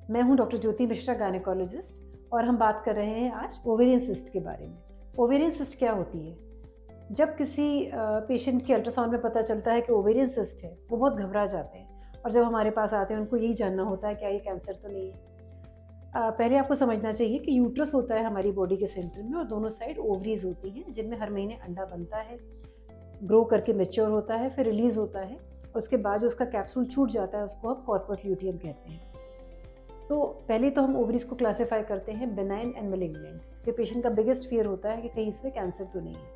मैं हूं डॉक्टर ज्योति मिश्रा, गायनेकोलॉजिस्ट, और हम बात कर रहे हैं आज ओवेरियन सिस्ट के बारे में। ओवेरियन सिस्ट क्या होती है? जब किसी पेशेंट के अल्ट्रासाउंड में पता चलता है कि ओवेरियन सिस्ट है, वो बहुत घबरा जाते हैं और जब हमारे पास आते हैं उनको यही जानना होता है क्या ये कैंसर तो नहीं है। पहले आपको समझना चाहिए कि यूट्रस होता है हमारी बॉडी के सेंटर में और दोनों साइड ओवरीज होती हैं जिनमें हर महीने अंडा बनता है, ग्रो करके मैच्योर होता है, फिर रिलीज होता है और उसके बाद जो उसका कैप्सूल छूट जाता है उसको हम कॉर्पस ल्यूटियम कहते हैं। तो पहले तो हम ओवरीज को क्लासिफाई करते हैं बेनाइन एंड मेलिग्नेंट। कि पेशेंट का बिगेस्ट फियर होता है कि कहीं इसमें कैंसर तो नहीं है।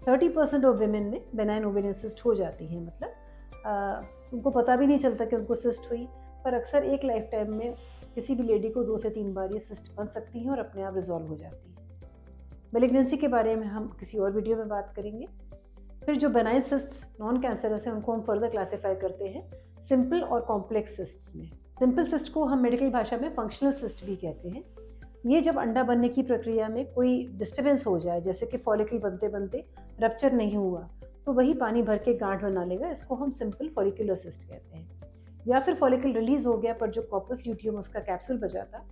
30% ऑफ वेमेन में बेनाइन ओवेरियन सिस्ट हो जाती है, मतलब उनको पता भी नहीं चलता कि उनको सिस्ट हुई, पर अक्सर एक लाइफ टाइम में किसी भी लेडी को 2 से 3 बार ये सिस्ट बन सकती हैं और अपने आप रिजॉल्व हो जाती है। मेलिग्नेंसी के बारे में हम किसी और वीडियो में बात करेंगे। फिर जो बेनाइन सिस्ट नॉन कैंसरस है उनको हम फर्दर क्लासीफाई करते हैं सिंपल और कॉम्प्लेक्स सिस्ट्स में। सिंपल सिस्ट को हम मेडिकल भाषा में फंक्शनल सिस्ट भी कहते हैं। ये जब अंडा बनने की प्रक्रिया में कोई डिस्टर्बेंस हो जाए, जैसे कि फॉलिकल बनते बनते रप्चर नहीं हुआ तो वही पानी भर के गांठ बना लेगा, इसको हम सिंपल फॉलिकुलर सिस्ट कहते हैं। या फिर फॉलिकल रिलीज हो गया पर जो कॉर्पस ल्यूटियम उसका कैप्सूल बचा था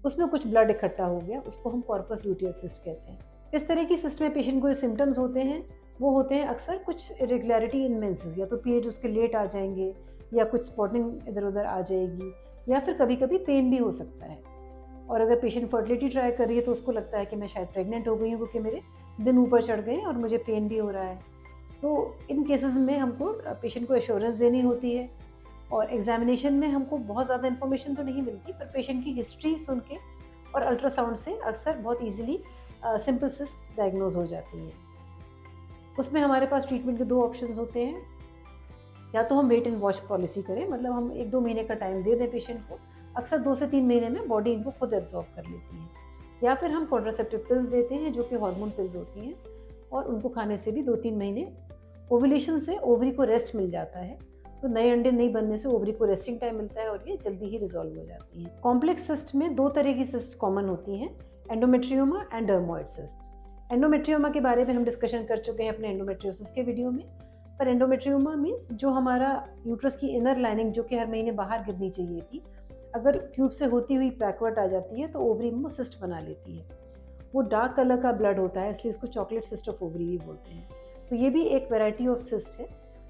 उसमें कुछ ब्लड इकट्ठा हो गया, उसको हम कॉर्पस ल्यूटियल सिस्ट कहते हैं। इस तरह की सिस्ट में पेशेंट को जो सिम्टम्स होते हैं वो होते हैं अक्सर कुछ इरेगुलरिटी इन मेंसेस, या तो पीरियड उसके लेट आ जाएंगे या कुछ स्पॉटिंग इधर उधर आ जाएगी, या फिर कभी कभी पेन भी हो सकता है। और अगर पेशेंट फर्टिलिटी ट्राई कर रही है तो उसको लगता है कि मैं शायद प्रेग्नेंट हो गई हूँ क्योंकि मेरे दिन ऊपर चढ़ गए और मुझे पेन भी हो रहा है। तो इन केसेस में हमको पेशेंट को एश्योरेंस देनी होती है और एग्जामिनेशन में हमको बहुत ज़्यादा इन्फॉर्मेशन तो नहीं मिलती, पर पेशेंट की हिस्ट्री सुन के और अल्ट्रासाउंड से अक्सर बहुत ईजिली सिंपल सिस्ट डायग्नोज हो जाती है। उसमें हमारे पास ट्रीटमेंट के 2 ऑप्शंस होते हैं। या तो हम वेट एंड वॉच पॉलिसी करें, मतलब हम 1-2 महीने का टाइम दे दें पेशेंट को, अक्सर 2 से 3 महीने में बॉडी इनको खुद एब्जॉर्ब कर लेती है। या फिर हम कॉन्ट्रासेप्टिव पिल्स देते हैं जो कि हार्मोन पिल्स होती हैं और उनको खाने से भी 2-3 महीने ओव्यूलेशन से ओवरी को रेस्ट मिल जाता है, तो नए अंडे नहीं बनने से ओवरी को रेस्टिंग टाइम मिलता है और ये जल्दी ही रिजॉल्व हो जाती है। कॉम्प्लेक्स सिस्ट में 2 तरह की सिस्ट कॉमन होती हैं, endometrioma and dermoid cyst. Endometrioma के बारे में हम डिस्कशन कर चुके हैं अपने एंडोमेट्रियोसिस के वीडियो में। पर एंडोमेट्रियोमा मीन्स जो हमारा यूट्रस की इनर लाइनिंग जो कि हर महीने बाहर गिरनी चाहिए थी, अगर ट्यूब से होती हुई बैकवर्ड आ जाती है तो ओवरी में वो सिस्ट बना लेती है। वो डार्क कलर का ब्लड होता है, इसलिए उसको चॉकलेट सिस्ट ऑफ ओवरी भी बोलते हैं। तो ये भी एक वैरायटी ऑफ सिस्ट है।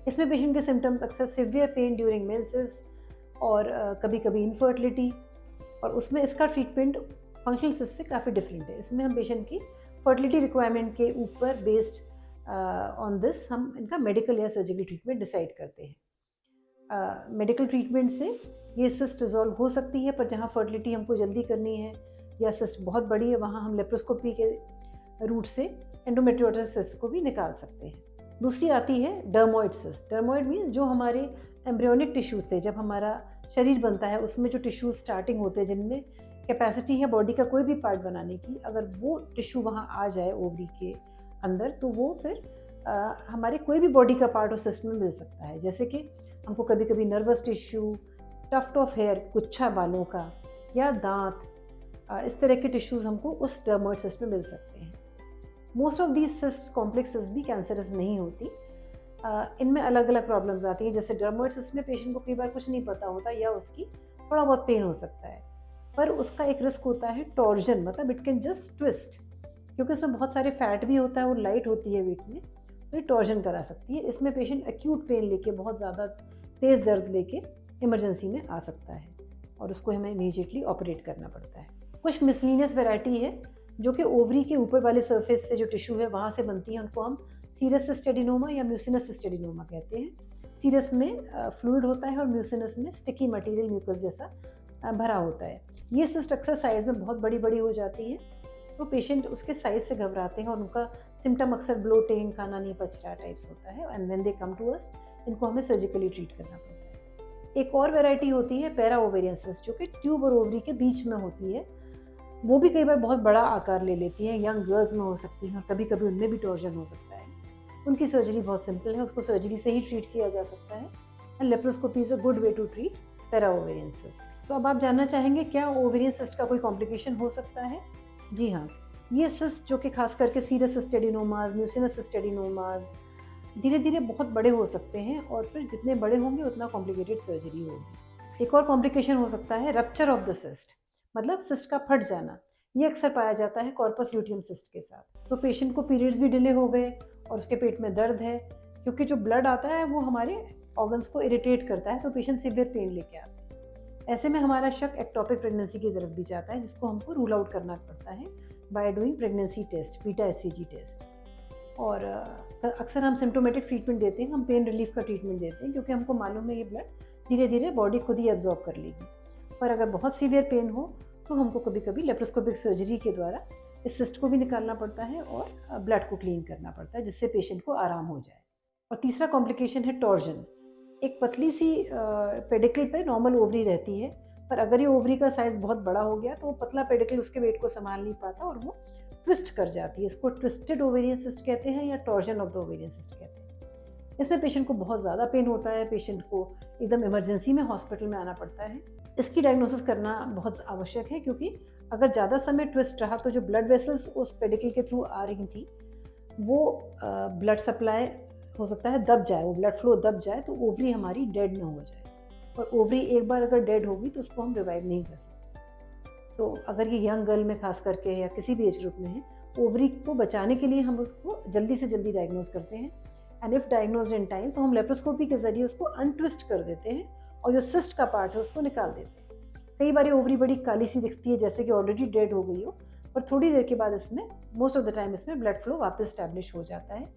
इसमें पेशेंट के सिम्टम्स अक्सर सिवियर पेन ड्यूरिंग मेंसेस और कभी कभी इनफर्टिलिटी, और उसमें इसका ट्रीटमेंट फंक्शनल सिस्ट से काफ़ी डिफरेंट है। इसमें हम पेशेंट की फर्टिलिटी रिक्वायरमेंट के ऊपर बेस्ड ऑन दिस हम इनका मेडिकल या सर्जिकल ट्रीटमेंट डिसाइड करते हैं। मेडिकल ट्रीटमेंट से ये सिस्ट रिजॉल्व हो सकती है, पर जहाँ फर्टिलिटी हमको जल्दी करनी है या सिस्ट बहुत बड़ी है वहाँ हम लेप्रोस्कोपी के रूट से एंडोमेट्रियोसिस सिस्ट को भी निकाल सकते हैं। दूसरी आती है डर्मोइड सिस्ट। डर्मोइड मीन्स जो हमारे एम्ब्रियोनिक टिश्यूज थे, जब हमारा शरीर बनता है उसमें जो टिश्यूज स्टार्टिंग होते हैं जिनमें कैपेसिटी है बॉडी का कोई भी पार्ट बनाने की, अगर वो टिश्यू वहाँ आ जाए ओवरी के अंदर तो वो फिर हमारे कोई भी बॉडी का पार्ट उस सिस्ट में मिल सकता है। जैसे कि हमको कभी कभी nervous tissue, tuft of hair, गुच्छा बालों का, या दांत, इस तरह के टिश्यूज हमको उस डर्मोइड सिस्ट में मिल सकते हैं। Most of these cyst complex cyst भी कैंसरस नहीं होती। इनमें अलग अलग प्रॉब्लम्स आती हैं। जैसे डर्मोइड सिस्ट में पेशेंट को कई बार कुछ नहीं पता होता या उसकी थोड़ा बहुत पेन हो सकता है, पर उसका एक रिस्क होता है टॉर्जन, मतलब इट कैन जस्ट ट्विस्ट, क्योंकि उसमें बहुत सारे फैट भी होता है और लाइट होती है वेट में, तो ये टॉर्जन करा सकती है। इसमें पेशेंट एक्यूट पेन लेके, बहुत ज़्यादा तेज़ दर्द लेके इमरजेंसी में आ सकता है और उसको हमें इमीडिएटली ऑपरेट करना पड़ता है। कुछ मिसलिनियस वैरायटी है जो कि ओवरी के ऊपर वाले सरफेस से जो टिश्यू है वहाँ से बनती है, उनको हम सीरस सिस्ट एडिनोमा या म्यूसिनस सिस्ट एडिनोमा कहते हैं। सीरस में फ्लूइड होता है और म्यूसिनस में स्टिकी मटेरियल म्यूकस जैसा भरा होता है। ये सिस्ट अक्सर साइज़ में बहुत बड़ी बड़ी हो जाती हैं, तो पेशेंट उसके साइज़ से घबराते हैं और उनका सिम्टम अक्सर ब्लोटिंग, खाना नहीं पच रहा टाइप्स होता है, and when they come to us इनको हमें सर्जिकली ट्रीट करना पड़ता है। एक और वैरायटी होती है पैरा ओवेरियन सिस्ट, जो कि ट्यूब और ओवरी के बीच में होती है। वो भी कई बार बहुत बड़ा आकार ले लेती है, यंग गर्ल्स में हो सकती हैं और कभी कभी उनमें भी टॉर्जन हो सकता है। उनकी सर्जरी बहुत सिंपल है, उसको सर्जरी से ही ट्रीट किया जा सकता है, and laparoscopy is a good way to treat para ovarian cyst. तो अब आप जानना चाहेंगे क्या ओवेरियन सिस्ट का कोई कॉम्प्लिकेशन हो सकता है? जी हाँ, ये सिस्ट जो कि खास करके serous cyst adenomas, mucinous cyst adenomas धीरे धीरे बहुत बड़े हो सकते हैं और फिर जितने बड़े होंगे उतना कॉम्प्लिकेटेड सर्जरी होगी। एक और कॉम्प्लिकेशन हो सकता है रप्चर ऑफ द सिस्ट, मतलब सिस्ट का फट जाना। ये अक्सर पाया जाता है कॉर्पस ल्यूटियम सिस्ट के साथ। तो पेशेंट को पीरियड्स भी डिले हो गए और उसके पेट में दर्द है, क्योंकि जो ब्लड आता है वो हमारे ऑर्गन्स को इरिटेट करता है, तो पेशेंट सीवियर पेन लेके आता है। ऐसे में हमारा शक एक्टोपिक प्रेगनेंसी की तरफ भी जाता है, जिसको हमको रूल आउट करना पड़ता है by doing pregnancy test, beta HCG test. और अक्सर हम सिम्टोमेटिक ट्रीटमेंट देते हैं, हम पेन रिलीफ का ट्रीटमेंट देते हैं, क्योंकि हमको मालूम है ये ब्लड धीरे धीरे बॉडी खुद ही एब्जॉर्ब कर लेगी। पर अगर बहुत सीवियर पेन हो तो हमको कभी कभी लेप्रोस्कोपिक सर्जरी के द्वारा इस सिस्ट को भी निकालना पड़ता है और ब्लड को क्लीन करना पड़ता है, जिससे पेशेंट को आराम हो जाए। और तीसरा कॉम्प्लिकेशन है टॉर्जन। एक पतली सी पेडिकल पे नॉर्मल ओवरी रहती है, पर अगर ये ओवरी का साइज़ बहुत बड़ा हो गया तो वो पतला पेडिकल उसके वेट को संभाल नहीं पाता और वो ट्विस्ट कर जाती है। इसको ट्विस्टेड ओवेरियन सिस्ट कहते हैं या torsion of the ovarian cyst कहते हैं। इसमें पेशेंट को बहुत ज़्यादा पेन होता है, पेशेंट को एकदम इमरजेंसी में हॉस्पिटल में आना पड़ता है। इसकी डायग्नोसिस करना बहुत आवश्यक है, क्योंकि अगर ज़्यादा समय ट्विस्ट रहा तो जो ब्लड वेसल्स उस पेडिकल के थ्रू आ रही थी वो ब्लड सप्लाई हो सकता है दब जाए, वो ब्लड फ्लो दब जाए तो ओवरी हमारी डेड ना हो जाए। और ओवरी एक बार अगर डेड होगी तो उसको हम रिवाइव नहीं कर सकते। तो अगर ये यंग गर्ल में खास करके या किसी भी एज ग्रुप में है, ओवरी को बचाने के लिए हम उसको जल्दी से जल्दी डायग्नोज करते हैं। And if diagnosed in time तो हम लेप्रोस्कोपी के जरिए उसको अनट्विस्ट कर देते हैं और जो सिस्ट का पार्ट है उसको निकाल देते हैं। कई बार ओवरी बड़ी काली सी दिखती है, जैसे कि ऑलरेडी डेड हो गई हो, पर थोड़ी देर के बाद इसमें मोस्ट ऑफ द टाइम इसमें ब्लड फ्लो वापस स्टैब्लिश हो जाता है।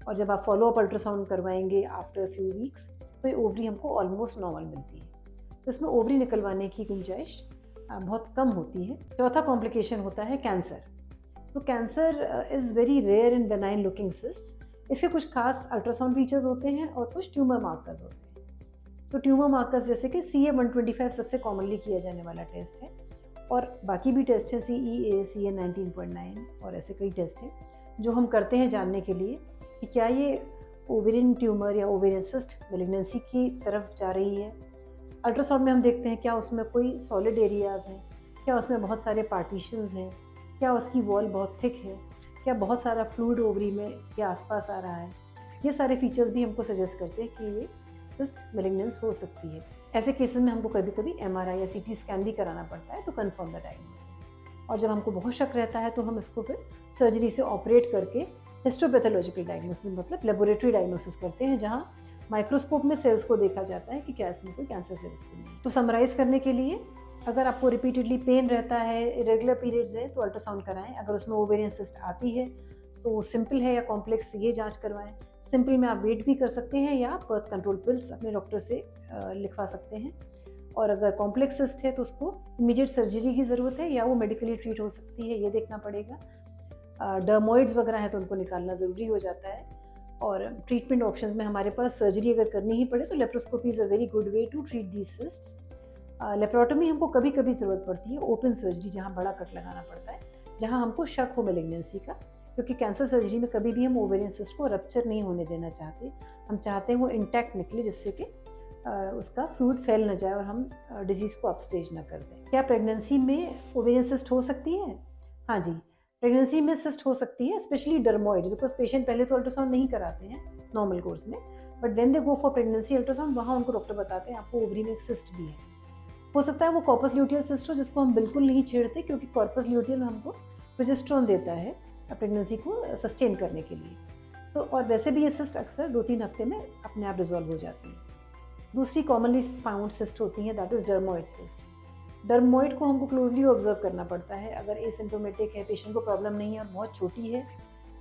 और जब आप फॉलो अप अल्ट्रासाउंड करवाएंगे आफ्टर फ्यू वीक्स तो ये ओवरी हमको ऑलमोस्ट नॉर्मल मिलती है। तो इसमें ओवरी निकलवाने की गुंजाइश बहुत कम होती है। चौथा कॉम्प्लिकेशन होता है कैंसर। तो cancer is very rare in benign looking cyst. इसके कुछ खास अल्ट्रासाउंड फीचर्स होते हैं और कुछ ट्यूमर मार्कर्स होते हैं। तो ट्यूमर मार्कर्स जैसे कि CA-125 सबसे कॉमनली किया जाने वाला टेस्ट है, और बाकी भी टेस्ट हैं CEA, CA-19.9 और ऐसे कई टेस्ट हैं जो हम करते हैं जानने के लिए कि क्या ये ओवेरियन ट्यूमर या ओवेरियन सिस्ट मैलिग्नेंसी की तरफ जा रही है। अल्ट्रासाउंड में हम देखते हैं क्या उसमें कोई सॉलिड एरियाज़ हैं, क्या उसमें बहुत सारे पार्टीशंस हैं, क्या उसकी वॉल बहुत थिक है, क्या बहुत सारा फ्लूइड ओवरी में के आसपास आ रहा है। ये सारे फीचर्स भी हमको सजेस्ट करते हैं कि ये सिस्ट मैलिग्नेंस हो सकती है। ऐसे केसेस में हमको कभी कभी MRI या CT स्कैन भी कराना पड़ता है टू कंफर्म द डायग्नोसिस। और जब हमको बहुत शक रहता है तो हम इसको फिर सर्जरी से ऑपरेट करके हिस्टोपैथोलॉजिकल डायग्नोसिस मतलब लेबोरेटरी डायग्नोसिस करते हैं, जहाँ माइक्रोस्कोप में सेल्स को देखा जाता है कि क्या इसमें कोई कैंसर सेल्स तो नहीं। तो समराइज़ करने के लिए, अगर आपको रिपीटेडली पेन रहता है, इरेगुलर पीरियड्स है, तो अल्ट्रासाउंड कराएं। अगर उसमें ओवेरियन सिस्ट आती है तो वो सिंपल है या कॉम्प्लेक्स, ये जांच करवाएं। सिंपल में आप वेट भी कर सकते हैं या बर्थ कंट्रोल पिल्स अपने डॉक्टर से लिखवा सकते हैं। और अगर कॉम्प्लेक्स सिस्ट है तो उसको इमीडिएट सर्जरी की ज़रूरत है या वो मेडिकली ट्रीट हो सकती है, ये देखना पड़ेगा। डर्मोइड्स वगैरह है तो उनको निकालना ज़रूरी हो जाता है। और ट्रीटमेंट ऑप्शंस में हमारे पास सर्जरी अगर करनी ही पड़े तो laparoscopy is a very good way to treat these cysts. Laparotomy हमको कभी कभी ज़रूरत पड़ती है, ओपन सर्जरी जहाँ बड़ा कट लगाना पड़ता है, जहाँ हमको शक हो मैलिग्नेंसी का, क्योंकि कैंसर सर्जरी में कभी भी हम ओवेरियन सिस्ट को रप्चर नहीं होने देना चाहते। हम चाहते हैं वो इंटैक्ट निकले, जिससे कि उसका फ्लूइड फैल न जाए और हम डिजीज़ को अपस्टेज ना कर दें। क्या प्रेगनेंसी में ओवेरियन सिस्ट हो सकती है? हाँ जी, प्रेगनेंसी में सिस्ट हो सकती है, स्पेशली डर्मोइड, बिकॉज पेशेंट पहले तो अल्ट्रासाउंड नहीं कराते हैं नॉर्मल कोर्स में, but when they go for pregnancy ultrasound वहाँ उनको डॉक्टर बताते हैं आपको ओवरी में एक सिस्ट भी है। हो सकता है वो कॉर्पस ल्यूटियल सिस्ट हो, जिसको हम बिल्कुल नहीं छेड़ते, क्योंकि कॉर्पस ल्यूटियल हमको प्रोजेस्टेरोन देता है प्रेगनेंसी को सस्टेन करने के लिए। तो और वैसे भी ये सिस्ट अक्सर 2-3 हफ्ते में अपने आप रिजॉल्व हो जाती है। दूसरी कॉमनली फाउंड सिस्ट होती है, that is dermoid cyst. Dermoid को हमको क्लोजली ऑब्जर्व करना पड़ता है। अगर एसिम्प्टोमेटिक है, पेशेंट को प्रॉब्लम नहीं है और बहुत छोटी है,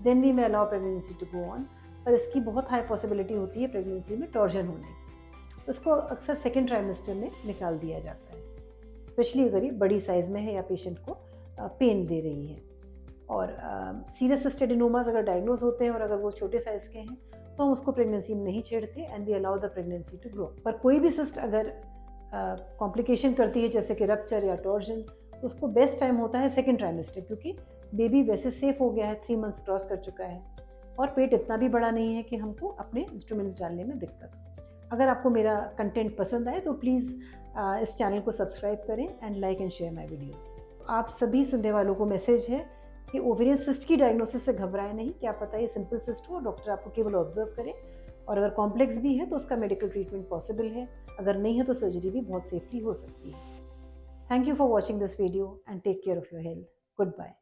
then we may allow pregnancy to go on. पर इसकी बहुत हाई पॉसिबिलिटी होती है प्रेगनेंसी में टॉर्जन होने की, तो इसको अक्सर सेकेंड ट्राइमेस्टर में निकाल दिया जाता है, स्पेशली अगर ये बड़ी साइज़ में है या पेशेंट को पेन दे रही है। और सीरियस सिस्ट एडेनोमास अगर डायग्नोज होते हैं और अगर वो छोटे साइज़ के हैं तो हम उसको प्रेगनेंसी में नहीं छेड़ते and we allow the pregnancy to grow. पर कोई भी सिस्ट अगर कॉम्प्लिकेशन करती है, जैसे कि रप्चर या टॉर्जन, तो उसको बेस्ट टाइम होता है सेकेंड ट्राइमेस्टर, क्योंकि बेबी वैसे सेफ हो गया है, 3 मंथ्स क्रॉस कर चुका है और पेट इतना भी बड़ा नहीं है कि हमको अपने इंस्ट्रूमेंट्स डालने में दिक्कत हो। अगर आपको मेरा कंटेंट पसंद आए तो प्लीज़ इस चैनल को सब्सक्राइब करें and like and share my videos. आप सभी सुनने वालों को मैसेज है कि ओवेरियन सिस्ट की डायग्नोसिस से घबराएं नहीं, क्या पता ये सिंपल सिस्ट हो, डॉक्टर आपको केवल ऑब्जर्व करें और अगर कॉम्प्लेक्स भी है तो उसका मेडिकल ट्रीटमेंट पॉसिबल है, अगर नहीं है तो सर्जरी भी बहुत सेफली हो सकती है। Thank you for watching this video and take care of your health. Good bye.